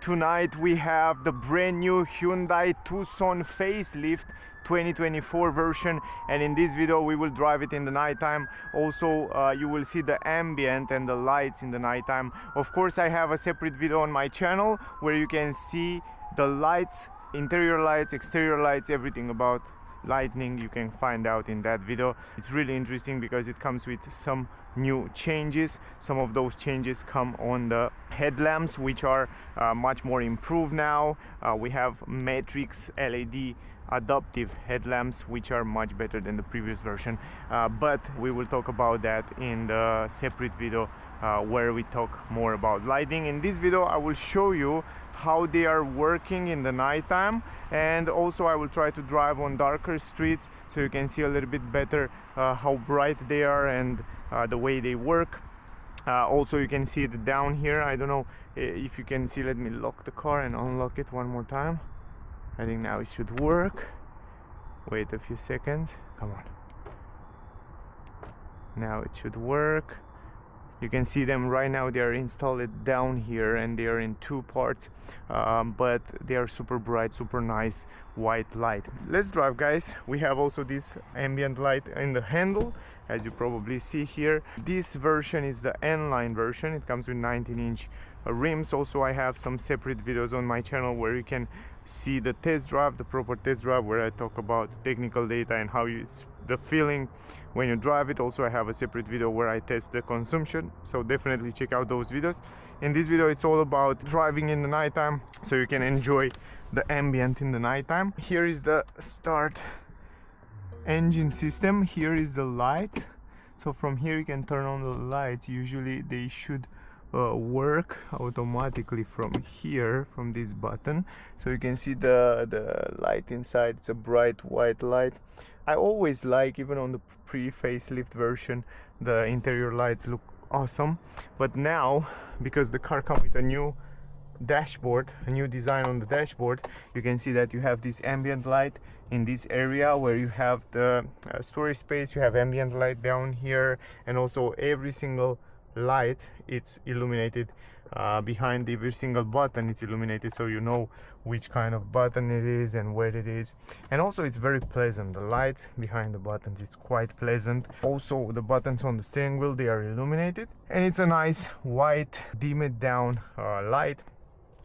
Tonight we have the brand new Hyundai Tucson facelift 2024 version, and in this video we will drive it in the nighttime. Also you will see the ambient and the lights in the nighttime. Of course, I have a separate video on my channel where you can see the lights, interior lights, exterior lights, everything about lighting you can find out in that video. It's really interesting because it comes with some new changes. Some of those changes come on the headlamps, which are much more improved now. We have matrix LED adaptive headlamps, which are much better than the previous version, but we will talk about that in the separate video where we talk more about lighting. In this video I will show you how they are working in the nighttime, and also I will try to drive on darker streets so you can see a little bit better how bright they are and the way they work. Also you can see it down here. I don't know if you can see. Let me lock the car and unlock it one more time. I think now it should work. Wait a few seconds. Come on. Now it should work. You can see them right now. They are installed down here and they are in two parts, but they are super bright, super nice white light. Let's drive, guys. We have also this ambient light in the handle, as you probably see here. This version is the N Line version. It comes with 19-inch rims. Also, I have some separate videos on my channel where you can see the test drive, the proper test drive, where I talk about technical data and how it's the feeling when you drive it. Also, I have a separate video where I test the consumption, so definitely check out those videos. In this video it's all about driving in the nighttime so you can enjoy the ambient in the nighttime. Here is the start engine system. Here is the light. So from here you can turn on the lights. Usually they should work automatically from here, from this button. So you can see the light inside. It's a bright white light. I always like, even on the pre-facelift version, the interior lights look awesome. But now, because the car comes with a new dashboard, a new design on the dashboard, you can see that you have this ambient light in this area where you have the storage space. You have ambient light down here, and also every single light, it's illuminated behind every single button. It's illuminated so you know which kind of button it is and where it is. And also it's very pleasant. The light behind the buttons, it's quite pleasant. Also the buttons on the steering wheel, they are illuminated, and it's a nice white dimmed down light.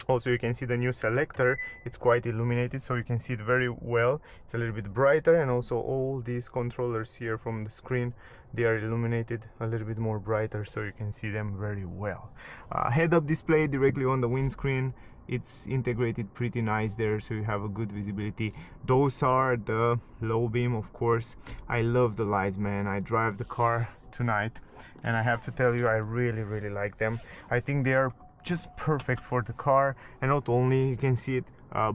Also you can see the new selector, it's quite illuminated so you can see it very well. It's a little bit brighter, and also all these controllers here from the screen, they are illuminated a little bit more brighter so you can see them very well. Head-up display directly on the windscreen, it's integrated pretty nice there, so you have a good visibility. Those are the low beam, of course. I love the lights, man. I drive the car tonight and I have to tell you, I really like them. I think they are just perfect for the car, and not only you can see it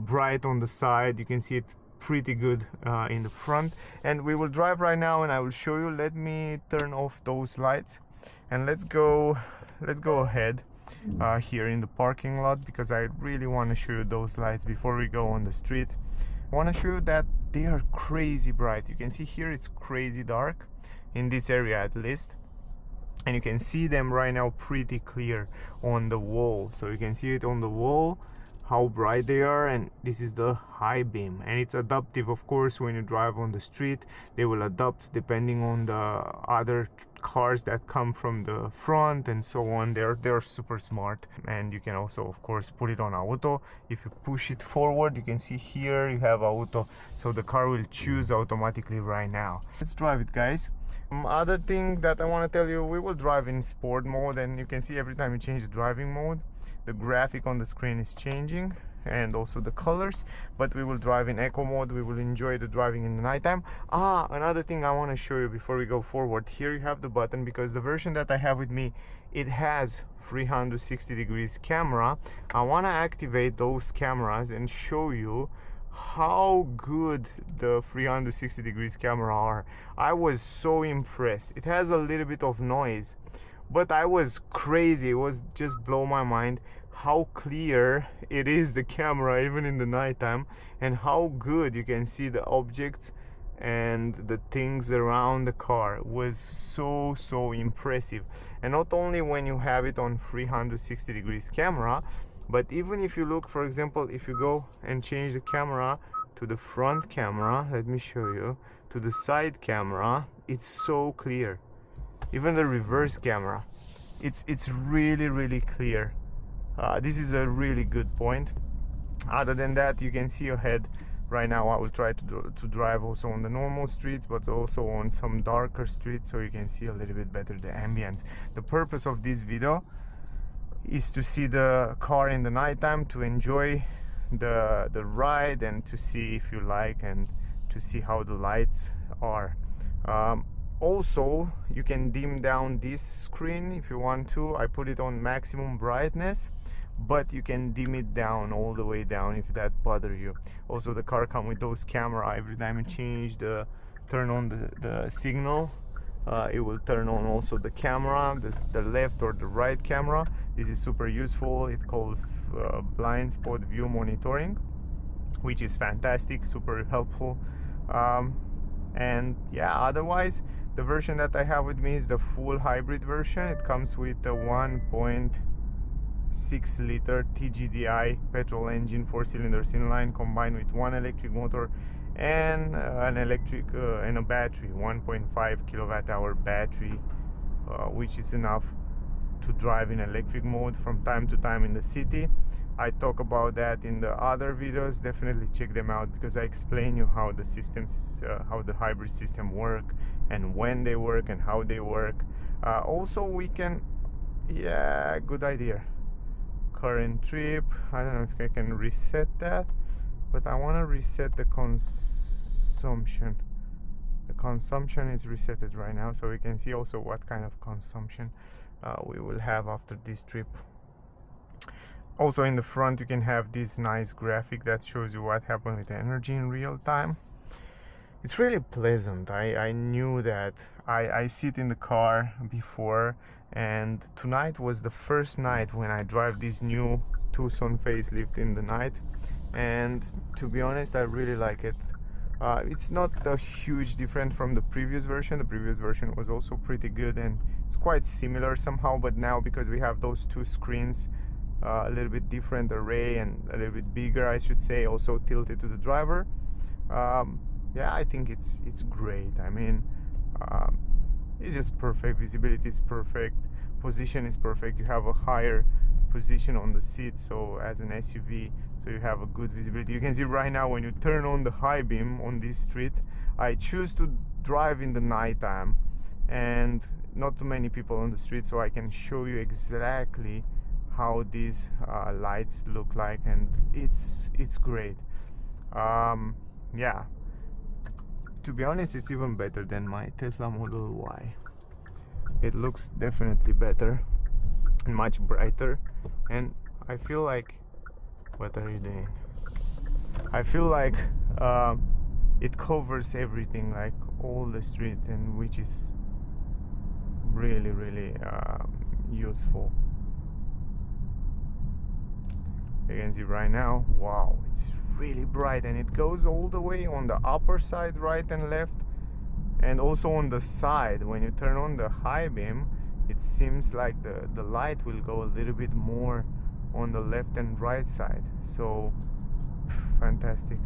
bright on the side, you can see it pretty good in the front. And we will drive right now and I will show you. Let me turn off those lights and let's go ahead here in the parking lot, because I really want to show you those lights before we go on the street. I want to show you that they are crazy bright. You can see here it's crazy dark in this area at least, and you can see them right now pretty clear on the wall. So you can see it on the wall how bright they are, and this is the high beam, and it's adaptive. Of course, when you drive on the street they will adapt depending on the other cars that come from the front and so on. They're super smart, and you can also of course put it on auto. If you push it forward, you can see here you have auto, so the car will choose automatically right now. Let's drive it, guys. Other thing that I want to tell you, we will drive in sport mode, and you can see every time you change the driving mode, the graphic on the screen is changing, and also the colors. But we will drive in eco mode. We will enjoy the driving in the nighttime. Another thing I want to show you before we go forward, here you have the button, because the version that I have with me, it has 360 degrees camera. I want to activate those cameras and show you how good the 360 degrees camera are. I was so impressed. It has a little bit of noise, but I was crazy. It was just blow my mind how clear it is, the camera, even in the nighttime, and how good you can see the objects and the things around the car. Was so impressive. And not only when you have it on 360 degrees camera, But even if you look, for example, if you go and change the camera to the front camera, let me show you, to the side camera, it's so clear. Even the reverse camera, it's really clear. This is a really good point. Other than that, you can see ahead. Right now I will try to drive also on the normal streets, but also on some darker streets, so you can see a little bit better the ambience. The purpose of this video is to see the car in the nighttime, to enjoy the ride, and to see if you like, and to see how the lights are. Also, you can dim down this screen if you want to. I put it on maximum brightness, but you can dim it down all the way down if that bother you. Also, the car comes with those camera. Every time you change turn on the signal, it will turn on also the camera, the left or the right camera. This is super useful. It calls blind spot view monitoring, which is fantastic, super helpful. And yeah, otherwise the version that I have with me is the full hybrid version. It comes with a 1.6 liter T-GDi petrol engine, 4 cylinders inline, combined with one electric motor and an electric and a battery, 1.5 kilowatt hour battery, which is enough to drive in electric mode from time to time in the city. I talk about that in the other videos. Definitely check them out, because I explain you how the systems, how the hybrid system work, and when they work and how they work. Also, we can, yeah, good idea. Current trip. I don't know if I can reset that, but I want to reset the consumption. The consumption is resetted right now, so we can see also what kind of consumption we will have after this trip. Also, in the front you can have this nice graphic that shows you what happened with the energy in real time. It's really pleasant. I knew that. I sit in the car before, and tonight was the first night when I drive this new Tucson facelift in the night, and to be honest, I really like it. It's not a huge difference from the previous version. The previous version was also pretty good, and it's quite similar somehow, but now because we have those two screens, a little bit different array and a little bit bigger, I should say, also tilted to the driver. Yeah, I think it's great. I mean, it's just perfect. Visibility is perfect. Position is perfect. You have a higher position on the seat, so as an SUV, so you have a good visibility. You can see right now when you turn on the high beam on this street. I choose to drive in the nighttime and not too many people on the street, so I can show you exactly how these lights look like, and it's great. Yeah, to be honest, it's even better than my Tesla Model Y. It looks definitely better and much brighter, and I feel like, what are you doing? I feel like it covers everything, like all the street, and which is really useful. You can see right now, wow, it's really bright, and it goes all the way on the upper side, right and left, and also on the side. When you turn on the high beam, it seems like the light will go a little bit more on the left and right side. So fantastic.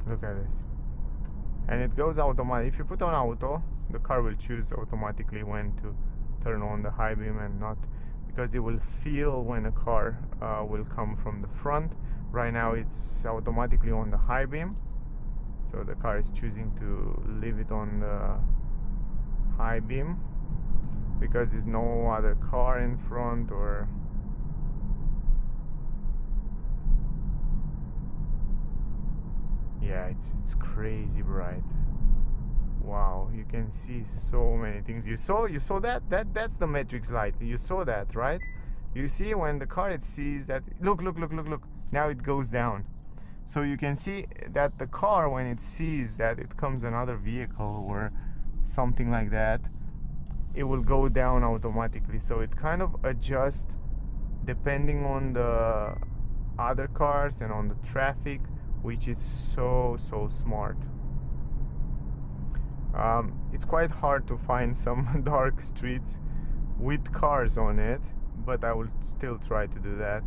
Look at this. And it goes automatic. If you put on auto, the car will choose automatically when to turn on the high beam and not, because it will feel when a car will come from the front. Right now it's automatically on the high beam, so the car is choosing to leave it on the high beam because there's no other car in front, or yeah, it's crazy bright. Wow, you can see so many things. You saw that's the matrix light. You saw that, right? You see when the car, it sees that, look, now it goes down. So you can see that the car, when it sees that it comes another vehicle or something like that, it will go down automatically. So it kind of adjusts depending on the other cars and on the traffic, which is so smart. It's quite hard to find some dark streets with cars on it, but I will still try to do that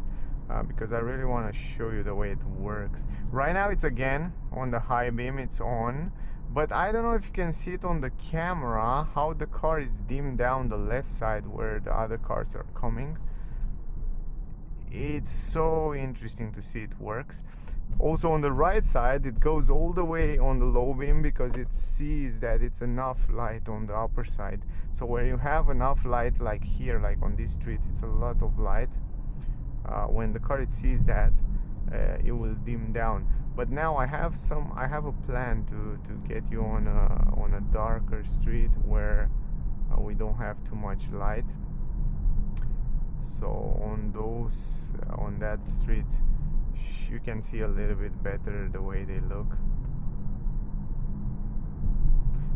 because I really want to show you the way it works. Right now it's again on the high beam, it's on, but I don't know if you can see it on the camera how the car is dimmed down the left side where the other cars are coming. It's so interesting to see it works. Also on the right side it goes all the way on the low beam because it sees that it's enough light on the upper side. So where you have enough light, like here, like on this street, it's a lot of light. When the car sees that, it will dim down. But now I have a plan to get you on a darker street where we don't have too much light. So on that street you can see a little bit better the way they look.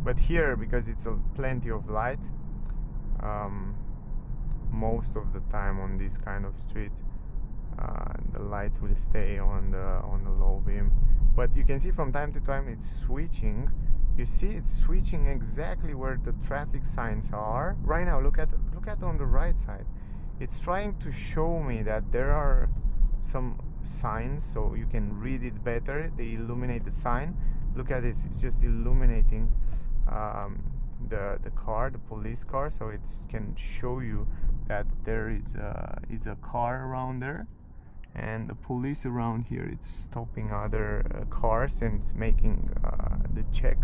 But here, because it's plenty of light, most of the time on this kind of streets, the light will stay on the low beam. But you can see from time to time it's switching. You see it's switching exactly where the traffic signs are. Right now, look at on the right side. It's trying to show me that there are some signs so you can read it better. They illuminate the sign. Look at this, it's just illuminating the car, the police car, so it can show you that there is a car around there, and the police around here, it's stopping other cars and it's making the check.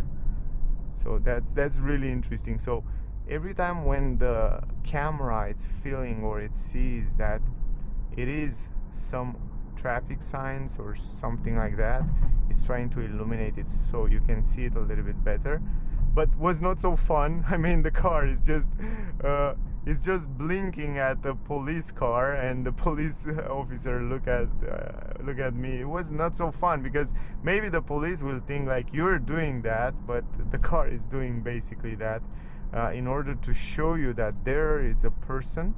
So that's really interesting. So every time when the camera it's feeling or it sees that it is some traffic signs or something like that, it's trying to illuminate it so you can see it a little bit better. But was not so fun. I mean, the car is just blinking at the police car, and the police officer look at me. It was not so fun because maybe the police will think like you're doing that, but the car is doing basically that in order to show you that there is a person.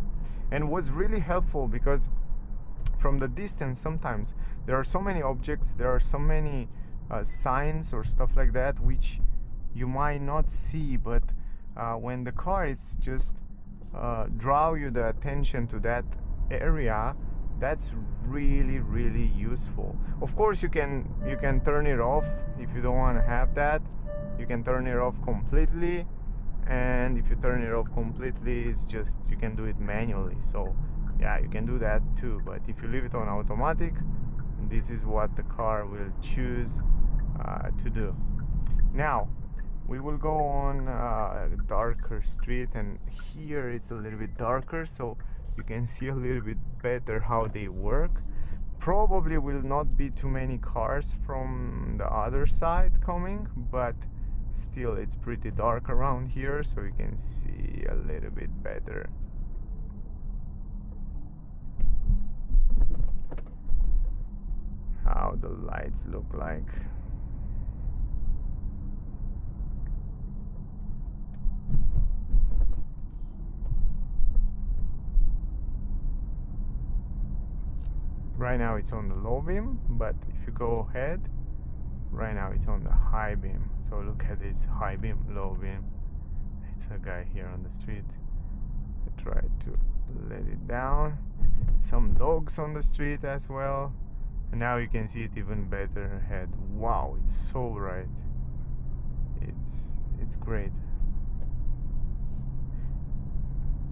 And it was really helpful because from the distance sometimes there are so many objects, there are so many signs or stuff like that which you might not see, but when the car is just draw you the attention to that area, that's really useful. Of course you can turn it off if you don't want to have that. You can turn it off completely, and if you turn it off completely, it's just you can do it manually. So yeah, you can do that too, but if you leave it on automatic, this is what the car will choose to do. Now we will go on a darker street, and here it's a little bit darker so you can see a little bit better how they work. Probably will not be too many cars from the other side coming, but still it's pretty dark around here so you can see a little bit better. How the lights look like. Right now it's on the low beam, but if you go ahead, right now it's on the high beam. So look at this high beam, low beam. It's a guy here on the street. I tried to let it down. Some dogs on the street as well. And now you can see it even better ahead. Wow, it's so bright. It's great.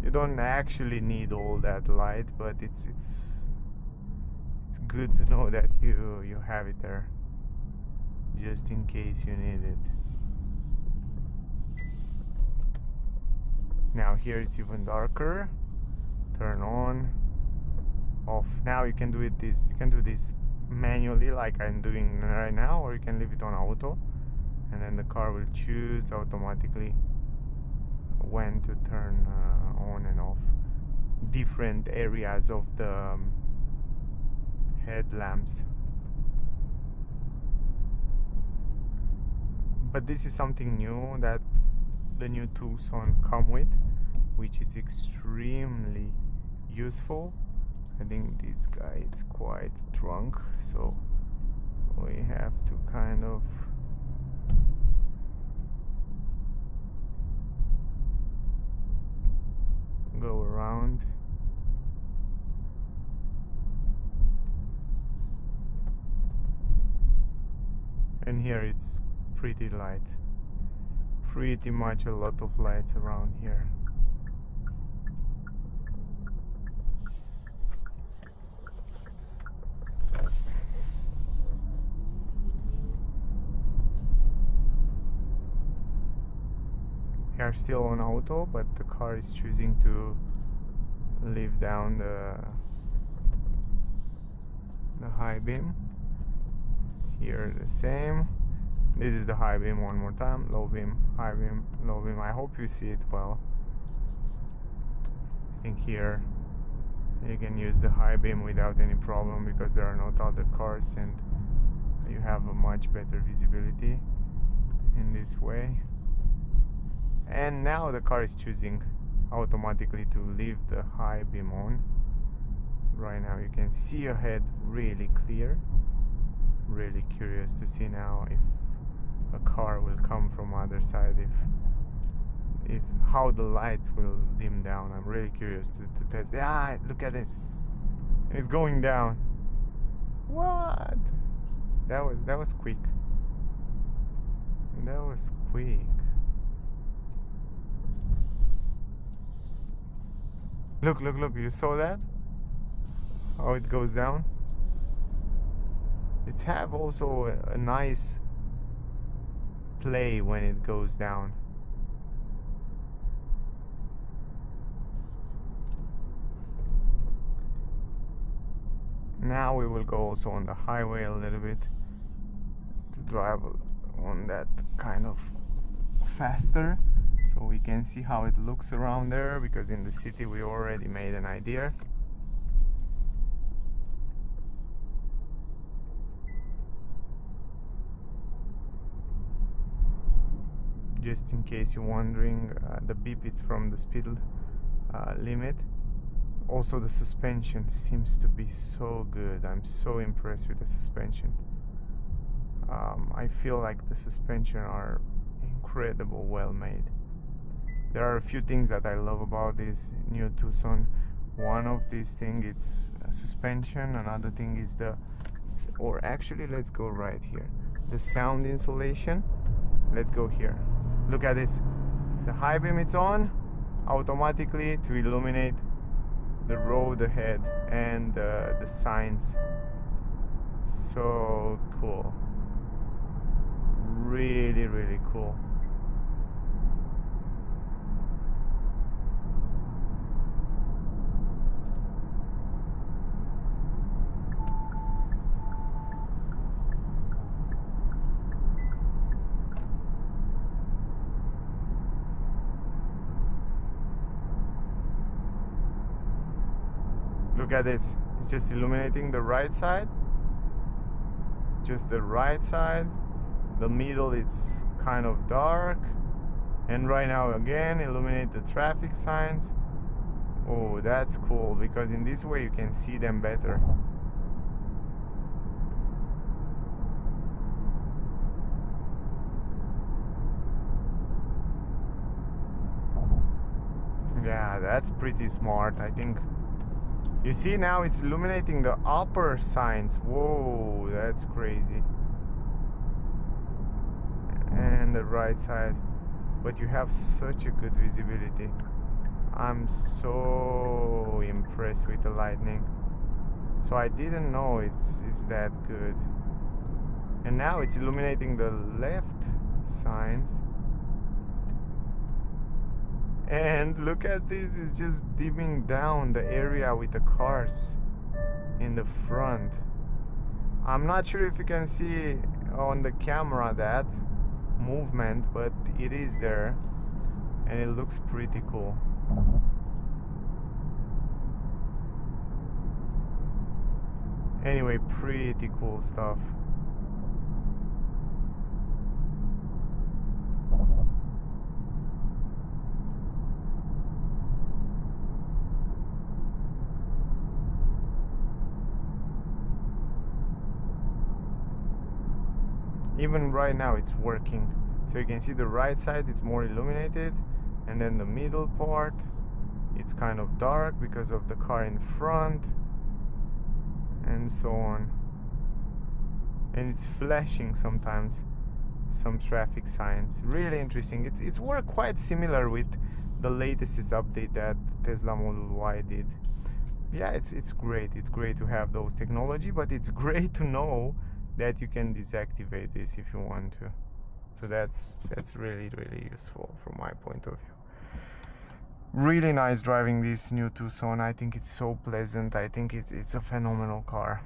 You don't actually need all that light, but it's good to know that you have it there just in case you need it. Now here it's even darker. Turn on, off. Now you can do this manually like I'm doing right now, or you can leave it on auto, and then the car will choose automatically when to turn on and off different areas of the headlamps. But this is something new that the new Tucson come with, which is extremely useful. I think this guy is quite drunk, so we have to kind of around. And here it's pretty light. Pretty much a lot of lights around here. We are still on auto, but the car is choosing to leave down the high beam. Here the same. This is the high beam one more time. Low beam, high beam, low beam. I hope you see it well. I think here you can use the high beam without any problem because there are no other cars and you have a much better visibility in this way. And now the car is choosing automatically to leave the high beam on. Right now you can see ahead really clear. Really curious to see now if a car will come from other side, if how the lights will dim down. I'm really curious to test. Ah, look at this, it's going down. What? That was quick. That was quick. Look, you saw that? How it goes down? It have also a nice play when it goes down. Now we will go also on the highway a little bit to drive on that kind of faster, so we can see how it looks around there, because in the city we already made an idea. Just in case you're wondering, the beep is from the speed limit. Also the suspension seems to be so good. I'm so impressed with the suspension. I feel like the suspension are incredible, well made. There are a few things that I love about this new Tucson. One of these things is suspension. Another thing is or actually let's go right here, the sound insulation. Let's go here. Look at this. The high beam it's on automatically to illuminate the road ahead and the signs. So cool. Really, really cool. Look at this. It's just illuminating the right side. Just the right side. The middle is kind of dark. And right now again illuminate the traffic signs. Oh, that's cool, because in this way you can see them better. Yeah, that's pretty smart, I think. You see now it's illuminating the upper signs. Whoa, that's crazy. And the right side. But you have such a good visibility. I'm so impressed with the lighting. So I didn't know it's that good. And now it's illuminating the left signs. And look at this, it's just dimming down the area with the cars in the front. I'm not sure if you can see on the camera that movement, but it is there and it looks pretty cool. Anyway, pretty cool stuff. Even right now it's working, so you can see the right side it's more illuminated, and then the middle part it's kind of dark because of the car in front, and so on. And it's flashing sometimes some traffic signs. Really interesting. It's worked quite similar with the latest update that Tesla Model Y did. Yeah, it's great. It's great to have those technology, but it's great to know that you can deactivate this if you want to. So that's really useful from my point of view. Really nice driving this new Tucson. I think it's so pleasant. I think it's a phenomenal car.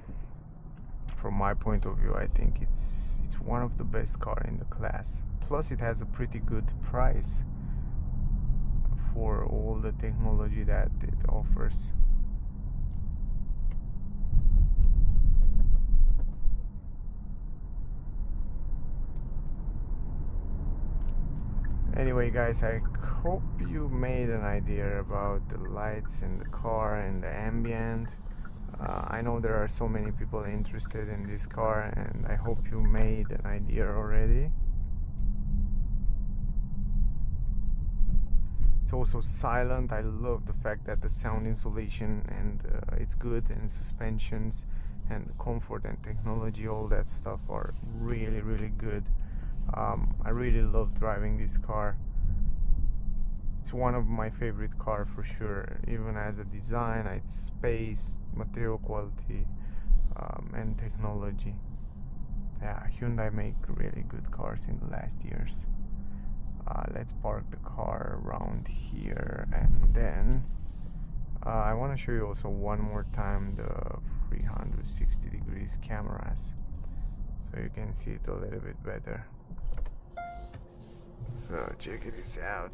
From my point of view, I think it's one of the best car in the class. Plus it has a pretty good price for all the technology that it offers. Anyway guys, I hope you made an idea about the lights in the car and the ambient. I know there are so many people interested in this car, and I hope you made an idea already. It's also silent. I love the fact that the sound insulation and it's good, and suspensions and comfort and technology, all that stuff are really good. I really love driving this car. It's one of my favorite car for sure, even as a design, its space, material quality, and technology. Yeah, Hyundai make really good cars in the last years. Let's park the car around here, and then I want to show you also one more time the 360 degrees cameras, so you can see it a little bit better. So check this out.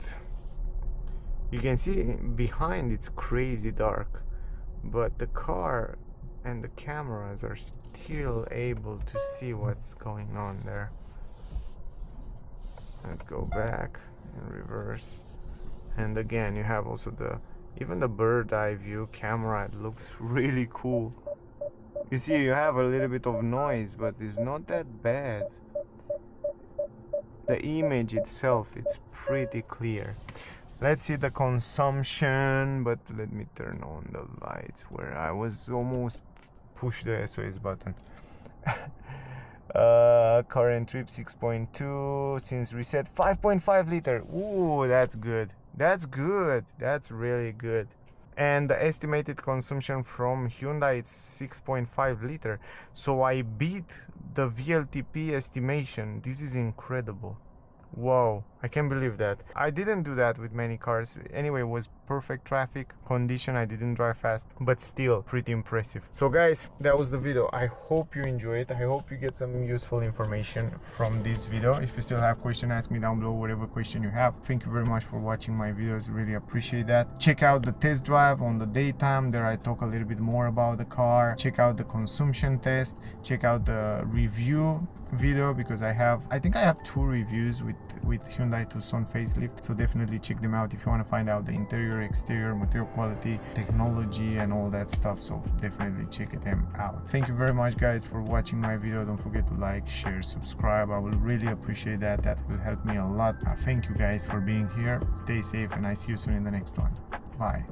You can see behind it's crazy dark, but the car and the cameras are still able to see what's going on there. Let's go back and reverse, and again you have also even the bird eye view camera. It looks really cool. You see you have a little bit of noise, but it's not that bad. The image itself, it's pretty clear. Let's see the consumption, but let me turn on the lights where I was almost pushed the SOS button. Current trip 6.2, since reset 5.5 liter. Ooh, that's good. That's good. That's really good. And the estimated consumption from Hyundai is 6.5 liter. So I beat the VLTP estimation. This is incredible. Wow, I can't believe that. I didn't do that with many cars. Anyway, it was perfect traffic condition. I didn't drive fast, but still pretty impressive. So guys, that was the video. I hope you enjoy it. I hope you get some useful information from this video. If you still have questions, ask me down below whatever question you have. Thank you very much for watching my videos. Really appreciate that. Check out the test drive on the daytime. There I talk a little bit more about the car. Check out the consumption test. Check out the review video, because I think I have 2 reviews with Hyundai Tucson facelift, so definitely check them out if you want to find out the interior, exterior, material quality, technology and all that stuff. So definitely check them out. Thank you very much guys for watching my video. Don't forget to like, share, subscribe. I will really appreciate that. That will help me a lot. Thank you guys for being here. Stay safe, and I see you soon in the next one. Bye.